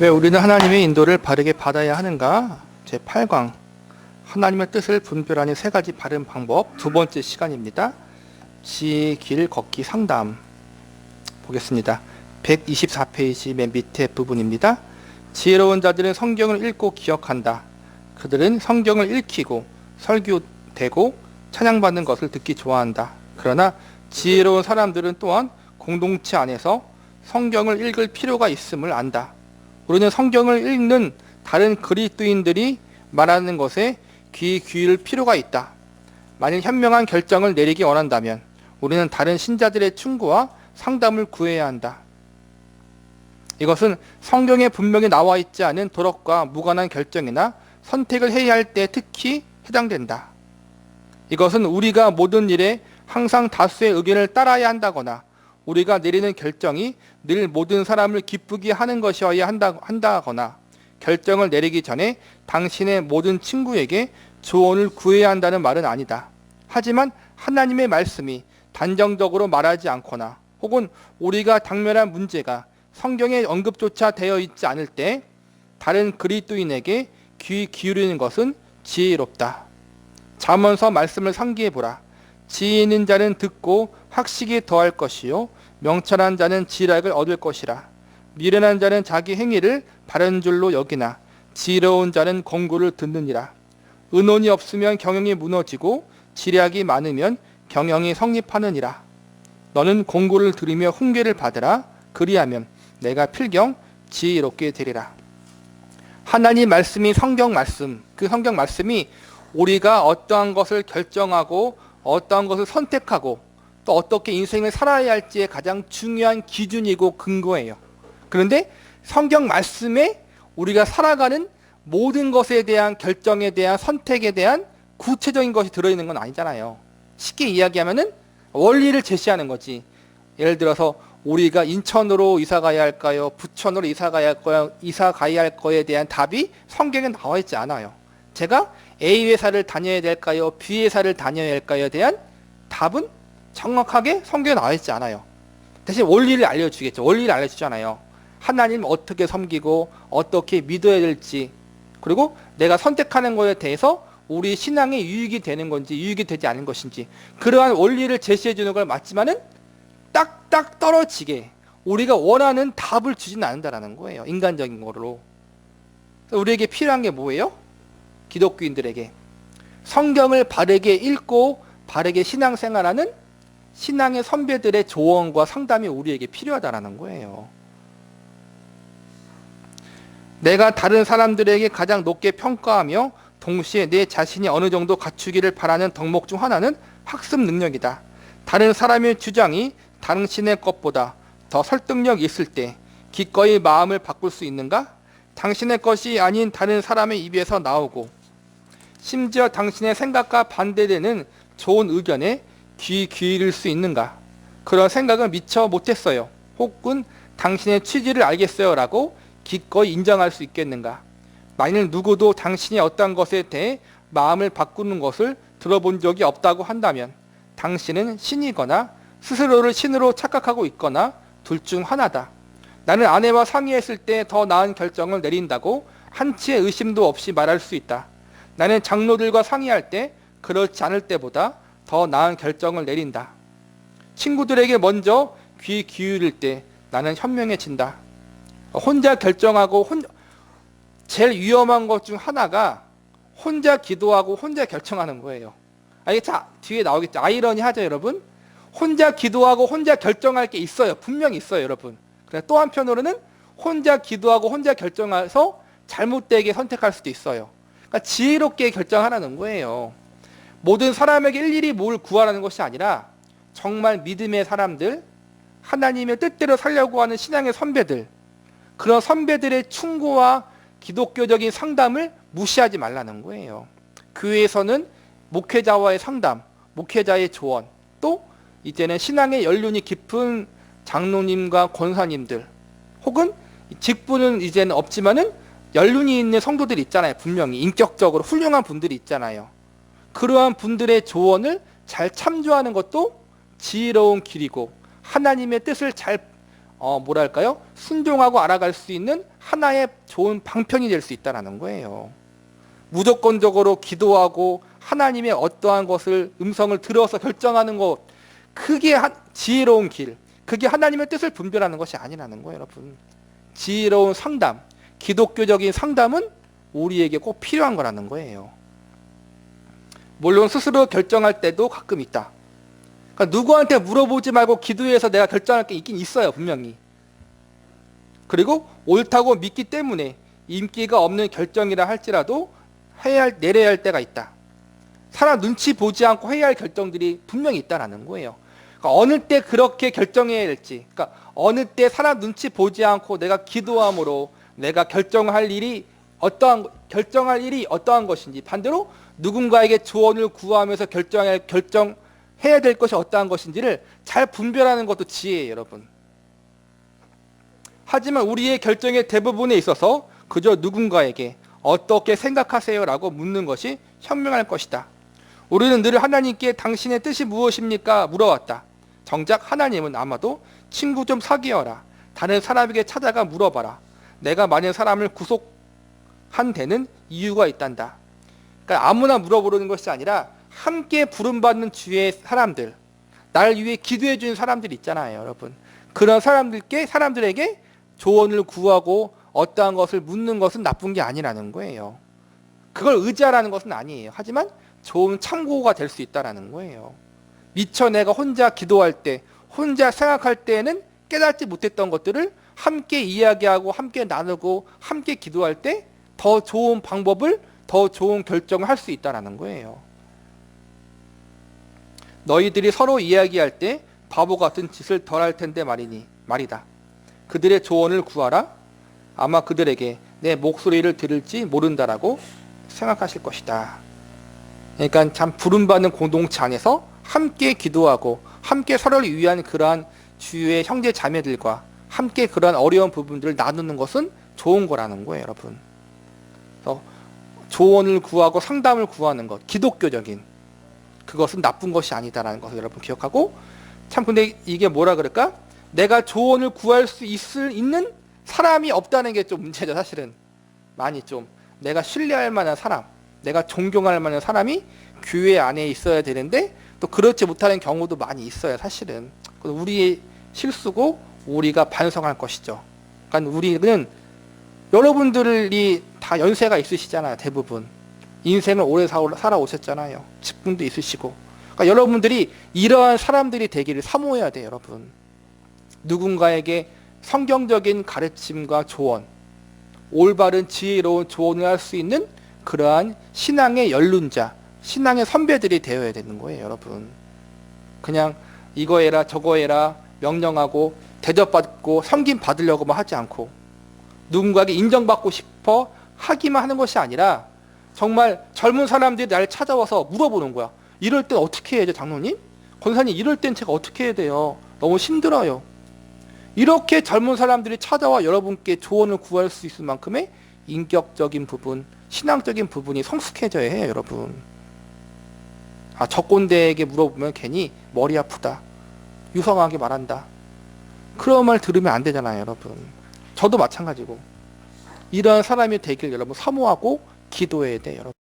왜 우리는 하나님의 인도를 바르게 받아야 하는가? 제8강 하나님의 뜻을 분별하는 세 가지 바른 방법 두 번째 시간입니다. 지혜의 길 걷기 상담 보겠습니다. 124페이지 맨 밑에 부분입니다. 지혜로운 자들은 성경을 읽고 기억한다. 그들은 성경을 읽히고 설교되고 찬양받는 것을 듣기 좋아한다. 그러나 지혜로운 사람들은 또한 공동체 안에서 성경을 읽을 필요가 있음을 안다. 우리는 성경을 읽는 다른 그리스도인들이 말하는 것에 귀 기울일 필요가 있다. 만일 현명한 결정을 내리기 원한다면 우리는 다른 신자들의 충고와 상담을 구해야 한다. 이것은 성경에 분명히 나와 있지 않은 도덕과 무관한 결정이나 선택을 해야 할 때 특히 해당된다. 이것은 우리가 모든 일에 항상 다수의 의견을 따라야 한다거나 우리가 내리는 결정이 늘 모든 사람을 기쁘게 하는 것이어야 한다거나 결정을 내리기 전에 당신의 모든 친구에게 조언을 구해야 한다는 말은 아니다. 하지만 하나님의 말씀이 단정적으로 말하지 않거나 혹은 우리가 당면한 문제가 성경에 언급조차 되어 있지 않을 때 다른 그리스도인에게 귀 기울이는 것은 지혜롭다. 잠언서 말씀을 상기해보라. 지혜 있는 자는 듣고 학식이 더할 것이요 명철한 자는 지략을 얻을 것이라. 미련한 자는 자기 행위를 바른 줄로 여기나 지혜로운 자는 권고를 듣느니라. 의논이 없으면 경영이 무너지고 지략이 많으면 경영이 성립하느니라. 너는 권고를 들으며 훈계를 받으라. 그리하면 내가 필경 지혜롭게 되리라. 하나님 말씀이 성경 말씀, 그 성경 말씀이 우리가 어떠한 것을 결정하고 어떠한 것을 선택하고 또 어떻게 인생을 살아야 할지의 가장 중요한 기준이고 근거예요. 그런데 성경 말씀에 우리가 살아가는 모든 것에 대한 결정에 대한 선택에 대한 구체적인 것이 들어있는 건 아니잖아요. 쉽게 이야기하면은 원리를 제시하는 거지. 예를 들어서 우리가 인천으로 이사 가야 할까요? 부천으로 이사 가야 할 거에 대한 답이 성경에 나와 있지 않아요. 제가 A 회사를 다녀야 될까요? B 회사를 다녀야 할까요에 대한 답은 정확하게 성경에 나와 있지 않아요. 대신 원리를 알려주겠죠. 원리를 알려주잖아요. 하나님 어떻게 섬기고 어떻게 믿어야 될지, 그리고 내가 선택하는 것에 대해서 우리 신앙에 유익이 되는 건지 유익이 되지 않은 것인지 그러한 원리를 제시해 주는 걸 맞지만은 딱딱 떨어지게 우리가 원하는 답을 주지는 않는다는 거예요. 인간적인 거로. 우리에게 필요한 게 뭐예요? 기독교인들에게 성경을 바르게 읽고 바르게 신앙생활하는 신앙의 선배들의 조언과 상담이 우리에게 필요하다는 거예요. 내가 다른 사람들에게 가장 높게 평가하며 동시에 내 자신이 어느 정도 갖추기를 바라는 덕목 중 하나는 학습 능력이다. 다른 사람의 주장이 당신의 것보다 더 설득력 있을 때 기꺼이 마음을 바꿀 수 있는가? 당신의 것이 아닌 다른 사람의 입에서 나오고 심지어 당신의 생각과 반대되는 좋은 의견에 귀 기울일 수 있는가? 그런 생각은 미처 못했어요. 혹은 당신의 취지를 알겠어요 라고 기꺼이 인정할 수 있겠는가? 만일 누구도 당신이 어떠한 것에 대해 마음을 바꾸는 것을 들어본 적이 없다고 한다면 당신은 신이거나 스스로를 신으로 착각하고 있거나 둘 중 하나다. 나는 아내와 상의했을 때 더 나은 결정을 내린다고 한치의 의심도 없이 말할 수 있다. 나는 장로들과 상의할 때 그렇지 않을 때보다 더 나은 결정을 내린다. 친구들에게 먼저 귀 기울일 때 나는 현명해진다. 혼자 결정하고 제일 위험한 것 중 하나가 혼자 기도하고 혼자 결정하는 거예요. 이게 자 뒤에 나오겠죠. 아이러니하죠, 여러분. 혼자 기도하고 혼자 결정할 게 있어요. 분명히 있어요, 여러분. 그런데 또 한편으로는 혼자 기도하고 혼자 결정해서 잘못되게 선택할 수도 있어요. 그러니까 지혜롭게 결정하라는 거예요. 모든 사람에게 일일이 뭘 구하라는 것이 아니라 정말 믿음의 사람들, 하나님의 뜻대로 살려고 하는 신앙의 선배들, 그런 선배들의 충고와 기독교적인 상담을 무시하지 말라는 거예요. 교회에서는 목회자와의 상담, 목회자의 조언, 또 이제는 신앙의 연륜이 깊은 장로님과 권사님들, 혹은 직분은 이제는 없지만은 연륜이 있는 성도들이 있잖아요. 분명히 인격적으로 훌륭한 분들이 있잖아요. 그러한 분들의 조언을 잘 참조하는 것도 지혜로운 길이고 하나님의 뜻을 잘 뭐랄까요? 순종하고 알아갈 수 있는 하나의 좋은 방편이 될 수 있다는 거예요. 무조건적으로 기도하고 하나님의 어떠한 것을 음성을 들어서 결정하는 것, 그게 지혜로운 길, 그게 하나님의 뜻을 분별하는 것이 아니라는 거예요, 여러분. 지혜로운 상담, 기독교적인 상담은 우리에게 꼭 필요한 거라는 거예요. 물론 스스로 결정할 때도 가끔 있다. 그러니까 누구한테 물어보지 말고 기도해서 내가 결정할 게 있긴 있어요, 분명히. 그리고 옳다고 믿기 때문에 인기가 없는 결정이라 할지라도 내려야 할 때가 있다. 사람 눈치 보지 않고 해야 할 결정들이 분명히 있다는 거예요. 그러니까 어느 때 그렇게 결정해야 될지, 그러니까 어느 때 사람 눈치 보지 않고 내가 기도함으로 내가 결정할 일이 어떠한 것인지, 반대로 누군가에게 조언을 구하면서 결정해야 될 것이 어떠한 것인지를 잘 분별하는 것도 지혜예요, 여러분. 하지만 우리의 결정의 대부분에 있어서 그저 누군가에게 어떻게 생각하세요? 라고 묻는 것이 현명할 것이다. 우리는 늘 하나님께 당신의 뜻이 무엇입니까? 물어왔다. 정작 하나님은 아마도 친구 좀 사귀어라. 다른 사람에게 찾아가 물어봐라. 내가 만약 사람을 구속한 데는 이유가 있단다. 그러니까 아무나 물어보는 것이 아니라 함께 부름받는 주의 사람들, 나를 위해 기도해 주는 사람들이 있잖아요, 여러분. 그런 사람들에게 조언을 구하고 어떠한 것을 묻는 것은 나쁜 게 아니라는 거예요. 그걸 의지하라는 것은 아니에요. 하지만 좋은 참고가 될 수 있다는 거예요. 미처 내가 혼자 기도할 때, 혼자 생각할 때에는 깨닫지 못했던 것들을 함께 이야기하고 함께 나누고 함께 기도할 때 더 좋은 방법을, 더 좋은 결정을 할 수 있다는 거예요. 너희들이 서로 이야기할 때 바보 같은 짓을 덜 할 텐데 말이다. 그들의 조언을 구하라. 아마 그들에게 내 목소리를 들을지 모른다라고 생각하실 것이다. 그러니까 참 부름받는 공동체 안에서 함께 기도하고 함께 서로를 위한 그러한 주의 형제 자매들과 함께 그러한 어려운 부분들을 나누는 것은 좋은 거라는 거예요, 여러분. 그래서 조언을 구하고 상담을 구하는 것, 기독교적인 그것은 나쁜 것이 아니다라는 것을 여러분 기억하고, 참 근데 이게 뭐라 그럴까? 내가 조언을 구할 수 있는 사람이 없다는 게 좀 문제죠, 사실은. 많이 좀 내가 신뢰할 만한 사람, 내가 존경할 만한 사람이 교회 안에 있어야 되는데 또 그렇지 못하는 경우도 많이 있어요, 사실은. 우리의 실수고 우리가 반성할 것이죠. 그러니까 우리는, 여러분들이 다 연세가 있으시잖아요, 대부분. 인생을 오래 살아오셨잖아요. 직분도 있으시고. 그러니까 여러분들이 이러한 사람들이 되기를 사모해야 돼요, 여러분. 누군가에게 성경적인 가르침과 조언, 올바른 지혜로운 조언을 할 수 있는 그러한 신앙의 연륜자, 신앙의 선배들이 되어야 되는 거예요, 여러분. 그냥 이거 해라 저거 해라 명령하고 대접받고 섬김 받으려고만 하지 않고 누군가에게 인정받고 싶어 하기만 하는 것이 아니라 정말 젊은 사람들이 날 찾아와서 물어보는 거야. 이럴 땐 어떻게 해야 돼, 장로님? 권사님, 이럴 땐 제가 어떻게 해야 돼요? 너무 힘들어요. 이렇게 젊은 사람들이 찾아와 여러분께 조언을 구할 수 있을 만큼의 인격적인 부분, 신앙적인 부분이 성숙해져야 해요, 여러분. 적꼰대에게 물어보면 괜히 머리 아프다, 유성하게 말한다, 그런 말 들으면 안 되잖아요, 여러분. 저도 마찬가지고. 이러한 사람이 되길 여러분 사모하고 기도해야 돼요, 여러분.